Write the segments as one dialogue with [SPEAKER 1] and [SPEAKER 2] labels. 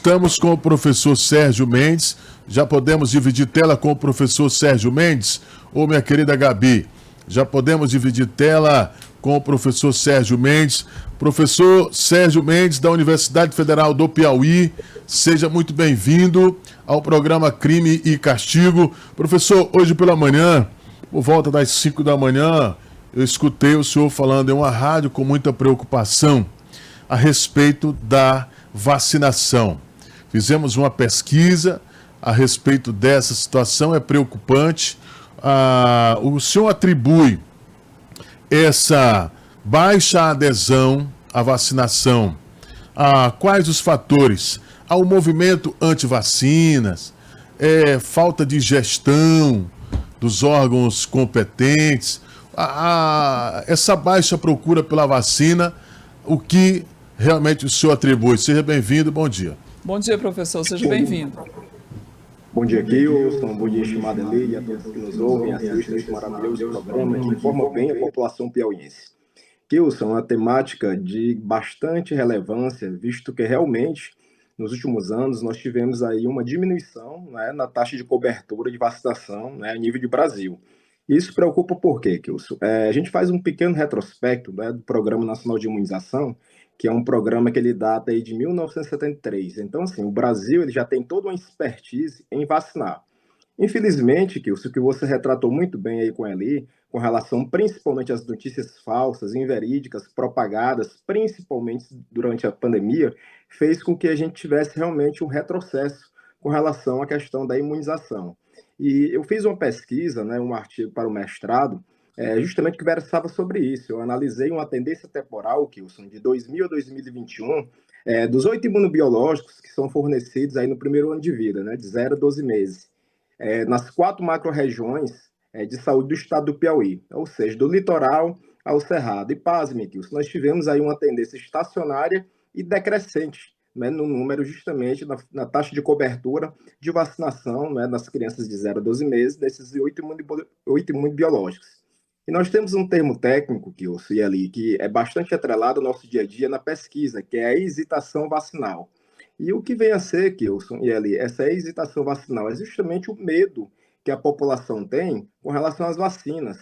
[SPEAKER 1] estamos com o professor Sérgio Mendes. Já podemos dividir tela com o professor Sérgio Mendes? Ou minha querida Gabi, já podemos dividir tela com o professor Sérgio Mendes? Professor Sérgio Mendes, da Universidade Federal do Piauí, seja muito bem-vindo ao programa Crime e Castigo. Professor, hoje pela manhã, por volta das 5 da manhã, eu escutei o senhor falando em uma rádio com muita preocupação a respeito da vacinação. Fizemos uma pesquisa a respeito dessa situação, é preocupante. O senhor atribui essa baixa adesão à vacinação a quais os fatores? Ao movimento anti-vacinas, falta de gestão dos órgãos competentes, essa baixa procura pela vacina, o que realmente o senhor atribui? Seja bem-vindo, bom dia.
[SPEAKER 2] Bom dia, professor, seja bem-vindo.
[SPEAKER 3] Bom dia, Kilson, bom dia, estimada Eli, e a todos que nos ouvem e assistem esse maravilhoso programa que informa bem a população piauiense. Kilson, é uma temática de bastante relevância, visto que realmente, nos últimos anos, nós tivemos aí uma diminuição, né, na taxa de cobertura de vacinação, né, a nível de Brasil. Isso preocupa por quê, Kilson? A gente faz um pequeno retrospecto, né, do Programa Nacional de Imunização, que é um programa que ele data aí de 1973. Então, assim, o Brasil ele já tem toda uma expertise em vacinar. Infelizmente, Kilson, o que você retratou muito bem aí com a Eli, com relação principalmente às notícias falsas, inverídicas, propagadas, principalmente durante a pandemia, fez com que a gente tivesse realmente um retrocesso com relação à questão da imunização. E eu fiz uma pesquisa, né, um artigo para o mestrado, justamente que versava sobre isso. Eu analisei uma tendência temporal, Kilson, de 2000 a 2021, dos 8 imunobiológicos que são fornecidos aí no primeiro ano de vida, né, de 0 a 12 meses, nas 4 macro-regiões de saúde do estado do Piauí, ou seja, do litoral ao cerrado. E pasme, Kilson, nós tivemos aí uma tendência estacionária e decrescente, né, no número justamente na taxa de cobertura de vacinação, né, das crianças de 0 a 12 meses, desses 8 imunobiológicos. E nós temos um termo técnico, Kilson e ali, que é bastante atrelado ao nosso dia a dia na pesquisa, que é a hesitação vacinal. E o que vem a ser, Kilson e ali, essa hesitação vacinal é justamente o medo que a população tem com relação às vacinas.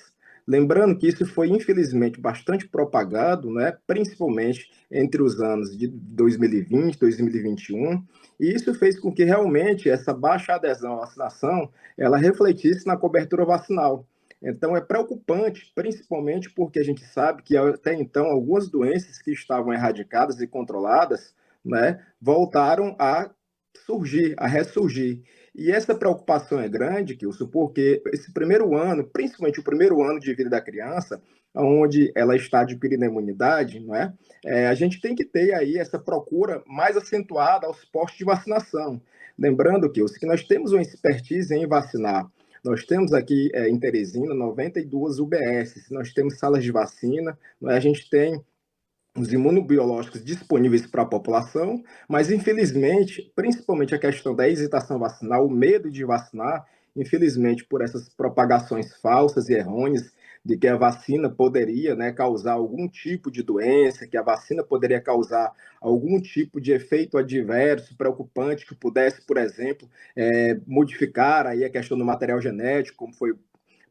[SPEAKER 3] Lembrando que isso foi, infelizmente, bastante propagado, né, principalmente entre os anos de 2020, 2021, e isso fez com que realmente essa baixa adesão à vacinação ela refletisse na cobertura vacinal. Então, é preocupante, principalmente porque a gente sabe que até então algumas doenças que estavam erradicadas e controladas, né, voltaram a surgir, a ressurgir. E essa preocupação é grande, Kilson, porque esse primeiro ano, principalmente o primeiro ano de vida da criança, onde ela está adquirindo a imunidade, não é? A gente tem que ter aí essa procura mais acentuada aos postos de vacinação. Lembrando, Kilson, que nós temos uma expertise em vacinar. Nós temos aqui em Teresina 92 UBS, nós temos salas de vacina, a gente tem os imunobiológicos disponíveis para a população, mas infelizmente, principalmente a questão da hesitação vacinal, o medo de vacinar, infelizmente por essas propagações falsas e errôneas de que a vacina poderia, né, causar algum tipo de doença, que a vacina poderia causar algum tipo de efeito adverso, preocupante, que pudesse, por exemplo, modificar aí a questão do material genético, como foi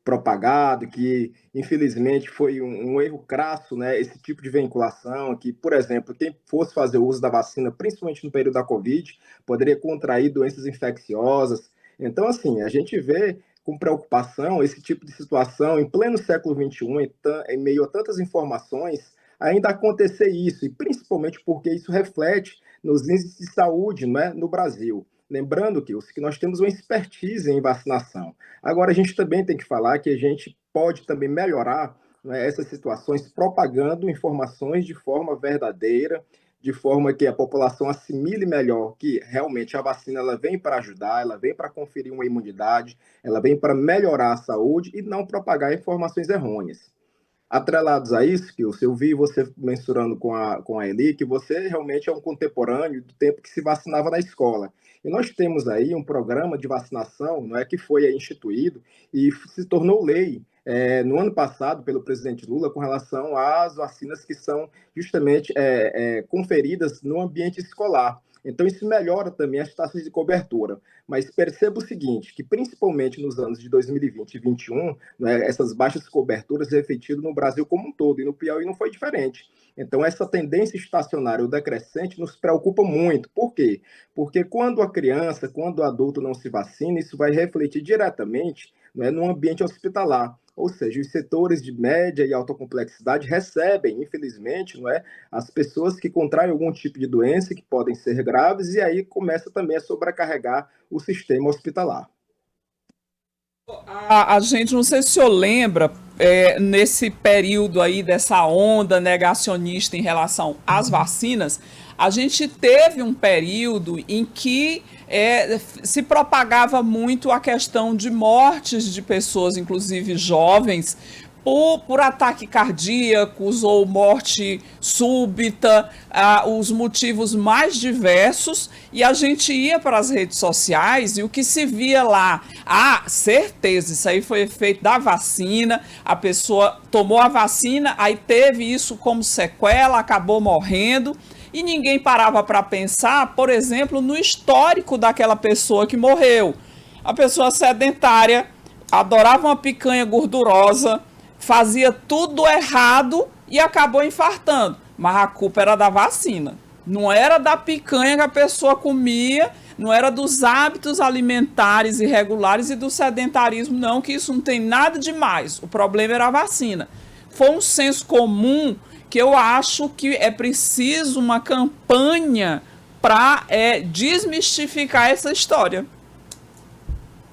[SPEAKER 3] propagado, que infelizmente foi um erro crasso, né, esse tipo de vinculação, que, por exemplo, quem fosse fazer o uso da vacina, principalmente no período da Covid, poderia contrair doenças infecciosas. Então, assim, a gente vê com preocupação esse tipo de situação em pleno século XXI, em meio a tantas informações, ainda acontecer isso, e principalmente porque isso reflete nos índices de saúde, né, no Brasil. Lembrando que nós temos uma expertise em vacinação. Agora, a gente também tem que falar que a gente pode também melhorar, né, essas situações propagando informações de forma verdadeira, de forma que a população assimile melhor que realmente a vacina ela vem para ajudar, ela vem para conferir uma imunidade, ela vem para melhorar a saúde e não propagar informações errôneas. Atrelados a isso, que eu vi você mensurando com a Eli, que você realmente é um contemporâneo do tempo que se vacinava na escola. E nós temos aí um programa de vacinação, não é, que foi instituído e se tornou lei no ano passado pelo presidente Lula com relação às vacinas que são justamente conferidas no ambiente escolar. Então, isso melhora também as taxas de cobertura. Mas perceba o seguinte, que principalmente nos anos de 2020 e 2021, né, essas baixas coberturas refletidas no Brasil como um todo, e no Piauí não foi diferente. Então, essa tendência estacionária ou decrescente nos preocupa muito. Por quê? Porque quando a criança, quando o adulto não se vacina, isso vai refletir diretamente, né, no ambiente hospitalar. Ou seja, os setores de média e alta complexidade recebem, infelizmente, não é, as pessoas que contraem algum tipo de doença, que podem ser graves, e aí começa também a sobrecarregar o sistema hospitalar.
[SPEAKER 2] A gente, não sei se o senhor lembra, nesse período aí dessa onda negacionista em relação às vacinas, a gente teve um período em que se propagava muito a questão de mortes de pessoas, inclusive jovens, por ataque cardíacos ou morte súbita, os motivos mais diversos, e a gente ia para as redes sociais e o que se via lá, certeza, isso aí foi efeito da vacina, a pessoa tomou a vacina, aí teve isso como sequela, acabou morrendo, e ninguém parava para pensar, por exemplo, no histórico daquela pessoa que morreu. A pessoa sedentária, adorava uma picanha gordurosa, fazia tudo errado e acabou infartando. Mas a culpa era da vacina. Não era da picanha que a pessoa comia, não era dos hábitos alimentares irregulares e do sedentarismo, não, que isso não tem nada demais. O problema era a vacina. Foi um senso comum que eu acho que é preciso uma campanha para desmistificar essa história.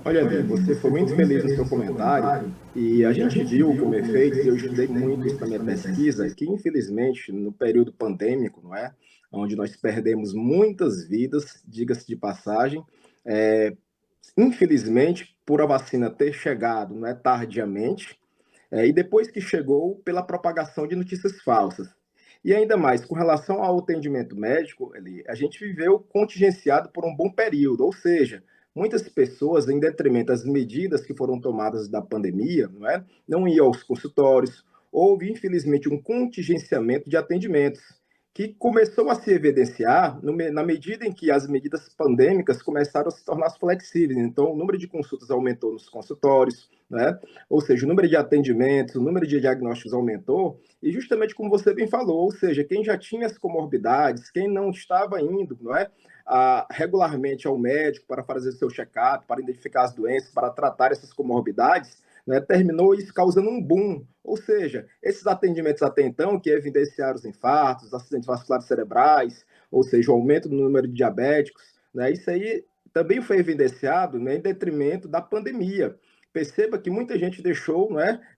[SPEAKER 3] Olha, Bia, você foi muito feliz no seu comentário e a gente viu como efeito, e eu estudei muito isso na minha pesquisa, que infelizmente no período pandêmico, não é? Onde nós perdemos muitas vidas, diga-se de passagem, é, infelizmente por a vacina ter chegado, não é, tardiamente, e depois que chegou pela propagação de notícias falsas. E ainda mais, com relação ao atendimento médico, a gente viveu contingenciado por um bom período, ou seja, muitas pessoas, em detrimento das medidas que foram tomadas da pandemia, não iam aos consultórios, houve, infelizmente, um contingenciamento de atendimentos, que começou a se evidenciar na medida em que as medidas pandêmicas começaram a se tornar flexíveis. Então, o número de consultas aumentou nos consultórios, né? Ou seja, o número de atendimentos, o número de diagnósticos aumentou, e justamente como você bem falou, ou seja, quem já tinha as comorbidades, quem não estava indo, regularmente ao médico para fazer seu check-up, para identificar as doenças, para tratar essas comorbidades, né, terminou isso causando um boom. Ou seja, esses atendimentos até então, que evidenciaram os infartos, acidentes vasculares cerebrais, ou seja, o aumento do número de diabéticos, né, isso aí também foi evidenciado, né, em detrimento da pandemia. Perceba que muita gente deixou,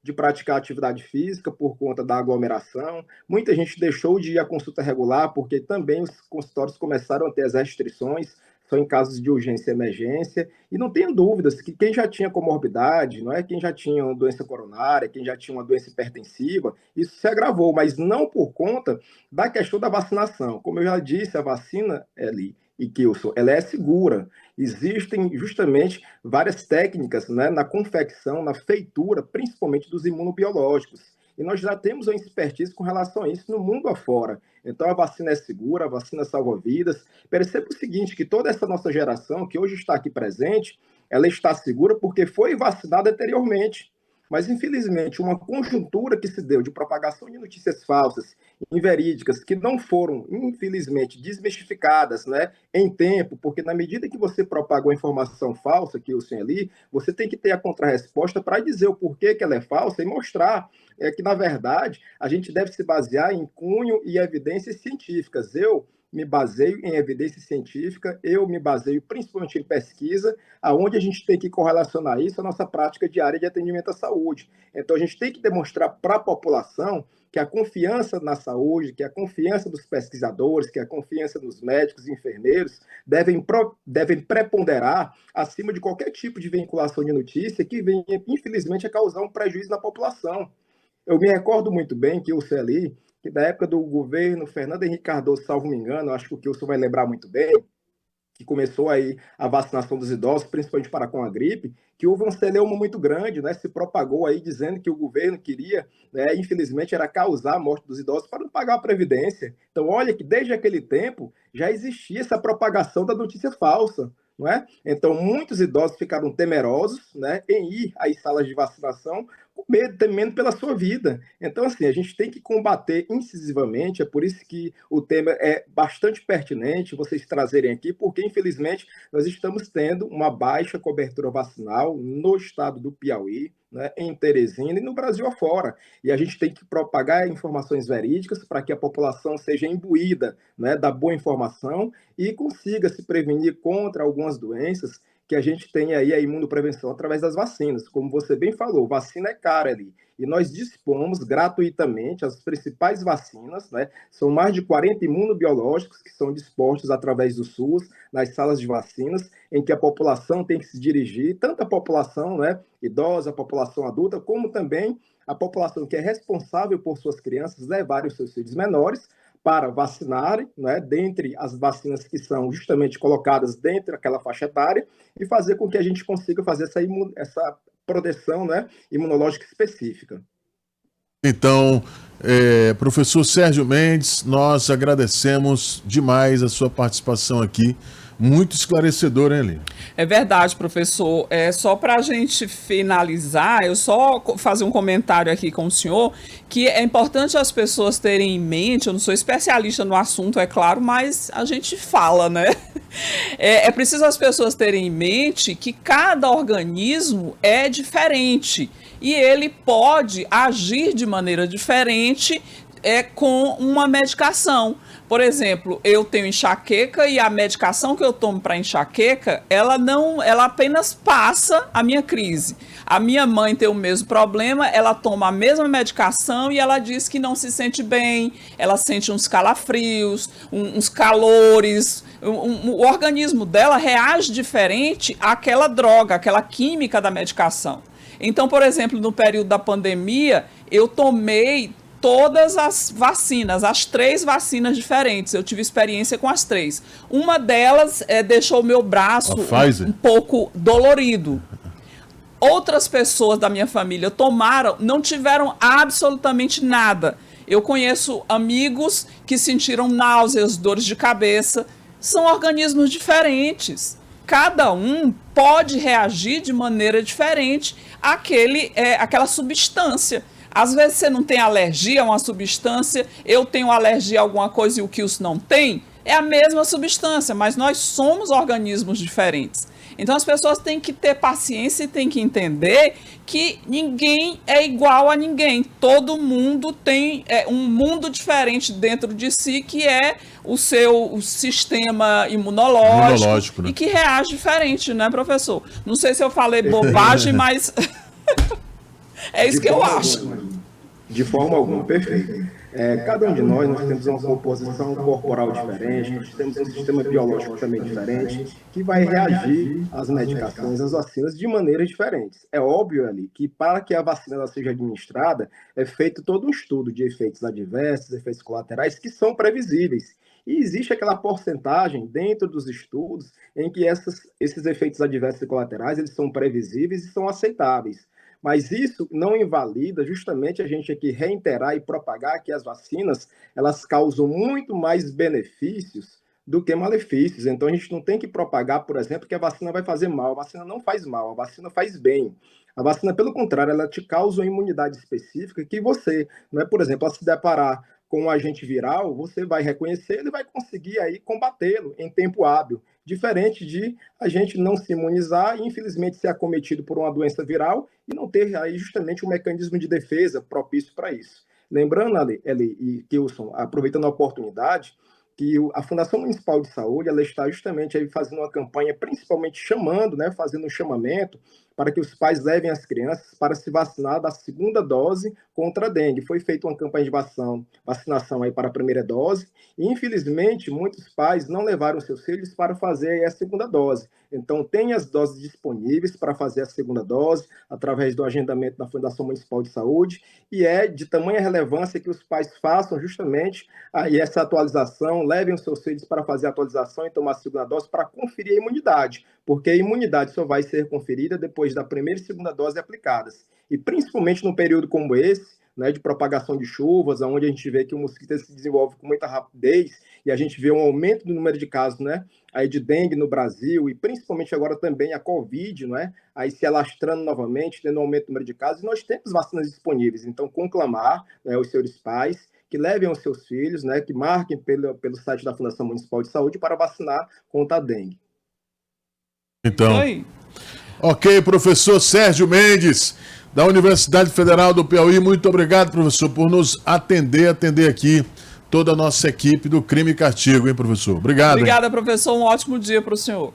[SPEAKER 3] de praticar atividade física por conta da aglomeração, muita gente deixou de ir à consulta regular porque também os consultórios começaram a ter as restrições, só em casos de urgência e emergência, e não tenha dúvidas que quem já tinha comorbidade, quem já tinha uma doença coronária, quem já tinha uma doença hipertensiva, isso se agravou, mas não por conta da questão da vacinação. Como eu já disse, a vacina, Eli e Kilson, ela é segura. Existem justamente várias técnicas, na confecção, na feitura, principalmente dos imunobiológicos. E nós já temos uma expertise com relação a isso no mundo afora. Então, a vacina é segura, a vacina salva vidas. Perceba o seguinte, que toda essa nossa geração, que hoje está aqui presente, ela está segura porque foi vacinada anteriormente. Mas, infelizmente, uma conjuntura que se deu de propagação de notícias falsas, inverídicas, que não foram, infelizmente, desmistificadas, em tempo, porque na medida que você propaga uma informação falsa, que o senhor ali, você tem que ter a contrarresposta para dizer o porquê que ela é falsa e mostrar que, na verdade, a gente deve se basear em cunho e evidências científicas. Eu me baseio em evidência científica, eu me baseio principalmente em pesquisa, aonde a gente tem que correlacionar isso à nossa prática diária de atendimento à saúde. Então, a gente tem que demonstrar para a população que a confiança na saúde, que a confiança dos pesquisadores, que a confiança dos médicos e enfermeiros devem preponderar acima de qualquer tipo de vinculação de notícia que venha, infelizmente, a causar um prejuízo na população. Eu me recordo muito bem que o CLI, que da época do governo Fernando Henrique Cardoso, salvo me engano, acho que o senhor vai lembrar muito bem, que começou aí a vacinação dos idosos, principalmente para com a gripe, que houve um celeuma muito grande, né? Se propagou aí dizendo que o governo queria, né, infelizmente, era causar a morte dos idosos para não pagar a previdência. Então, olha que desde aquele tempo já existia essa propagação da notícia falsa. Não é? Então, muitos idosos ficaram temerosos, né, em ir às salas de vacinação, com medo, temendo pela sua vida. Então, assim, a gente tem que combater incisivamente, é por isso que o tema é bastante pertinente vocês trazerem aqui, porque, infelizmente, nós estamos tendo uma baixa cobertura vacinal no estado do Piauí, né, em Teresina e no Brasil afora. E a gente tem que propagar informações verídicas para que a população seja imbuída, né, da boa informação e consiga se prevenir contra algumas doenças que a gente tem aí a imunoprevenção através das vacinas. Como você bem falou, vacina é cara ali. E nós dispomos gratuitamente as principais vacinas, né? São mais de 40 imunobiológicos que são dispostos através do SUS, nas salas de vacinas, em que a população tem que se dirigir, tanto a população, né, idosa, a população adulta, como também a população que é responsável por suas crianças levarem os seus filhos menores para vacinarem, né, dentre as vacinas que são justamente colocadas dentro daquela faixa etária, e fazer com que a gente consiga fazer essa proteção, né, imunológica específica.
[SPEAKER 1] Então, professor Sérgio Mendes, nós agradecemos demais a sua participação aqui. Muito esclarecedor, hein, Eli?
[SPEAKER 2] É verdade, professor. Só para a gente finalizar, eu só fazer um comentário aqui com o senhor, que é importante as pessoas terem em mente, eu não sou especialista no assunto, é claro, mas a gente fala, né? É preciso as pessoas terem em mente que cada organismo é diferente e ele pode agir de maneira diferente com uma medicação. Por exemplo, eu tenho enxaqueca e a medicação que eu tomo para enxaqueca, ela apenas passa a minha crise. A minha mãe tem o mesmo problema, ela toma a mesma medicação e ela diz que não se sente bem, ela sente uns calafrios, uns calores, o organismo dela reage diferente àquela droga, àquela química da medicação. Então, por exemplo, no período da pandemia, eu tomei todas as vacinas, as 3 vacinas diferentes. Eu tive experiência com as 3. Uma delas deixou o meu braço um pouco dolorido. Outras pessoas da minha família tomaram, não tiveram absolutamente nada. Eu conheço amigos que sentiram náuseas, dores de cabeça. São organismos diferentes. Cada um pode reagir de maneira diferente àquela substância. Às vezes você não tem alergia a uma substância, eu tenho alergia a alguma coisa e o Kilson não tem, é a mesma substância, mas nós somos organismos diferentes. Então as pessoas têm que ter paciência e têm que entender que ninguém é igual a ninguém. Todo mundo tem um mundo diferente dentro de si, que é o seu sistema imunológico, né? E que reage diferente, né, professor? Não sei se eu falei bobagem, mas é isso que eu acho.
[SPEAKER 3] De forma alguma, perfeito. Cada um de nós temos uma composição corporal diferente, nós temos um sistema biológico também diferente, que vai reagir às medicações, às vacinas de maneiras diferentes. É óbvio ali que para que a vacina ela seja administrada, é feito todo um estudo de efeitos adversos, efeitos colaterais, que são previsíveis. E existe aquela porcentagem dentro dos estudos em que esses efeitos adversos e colaterais eles são previsíveis e são aceitáveis. Mas isso não invalida justamente a gente aqui reiterar e propagar que as vacinas elas causam muito mais benefícios do que malefícios. Então a gente não tem que propagar, por exemplo, que a vacina vai fazer mal. A vacina não faz mal, a vacina faz bem. A vacina, pelo contrário, ela te causa uma imunidade específica que você, não é, por exemplo, ao se deparar com um agente viral, você vai reconhecer, ele vai conseguir aí combatê-lo em tempo hábil. Diferente de a gente não se imunizar e, infelizmente, ser acometido por uma doença viral e não ter aí justamente um mecanismo de defesa propício para isso. Lembrando, Eli e Kilson, aproveitando a oportunidade, que a Fundação Municipal de Saúde ela está justamente aí fazendo uma campanha, principalmente chamando, né, fazendo um chamamento para que os pais levem as crianças para se vacinar da segunda dose contra a dengue. Foi feita uma campanha de vacinação aí para a primeira dose, e infelizmente muitos pais não levaram seus filhos para fazer a segunda dose. Então, tem as doses disponíveis para fazer a segunda dose, através do agendamento da Fundação Municipal de Saúde, e é de tamanha relevância que os pais façam justamente aí essa atualização, levem os seus filhos para fazer a atualização e tomar a segunda dose para conferir a imunidade, porque a imunidade só vai ser conferida depois da primeira e segunda dose aplicadas. E principalmente num período como esse, né, de propagação de chuvas, onde a gente vê que o mosquito se desenvolve com muita rapidez e a gente vê um aumento do número de casos, né, aí de dengue no Brasil, e principalmente agora também a Covid, né, aí se alastrando novamente, tendo um aumento do número de casos, e nós temos vacinas disponíveis. Então, conclamar, né, os senhores pais que levem os seus filhos, né, que marquem pelo site da Fundação Municipal de Saúde para vacinar contra a dengue.
[SPEAKER 1] Então,
[SPEAKER 2] Oi.
[SPEAKER 1] ok, professor Sérgio Mendes, da Universidade Federal do Piauí, muito obrigado, professor, por nos atender aqui toda a nossa equipe do Crime e Castigo, hein, professor? Obrigado.
[SPEAKER 2] Obrigada, professor. Um ótimo dia para o senhor.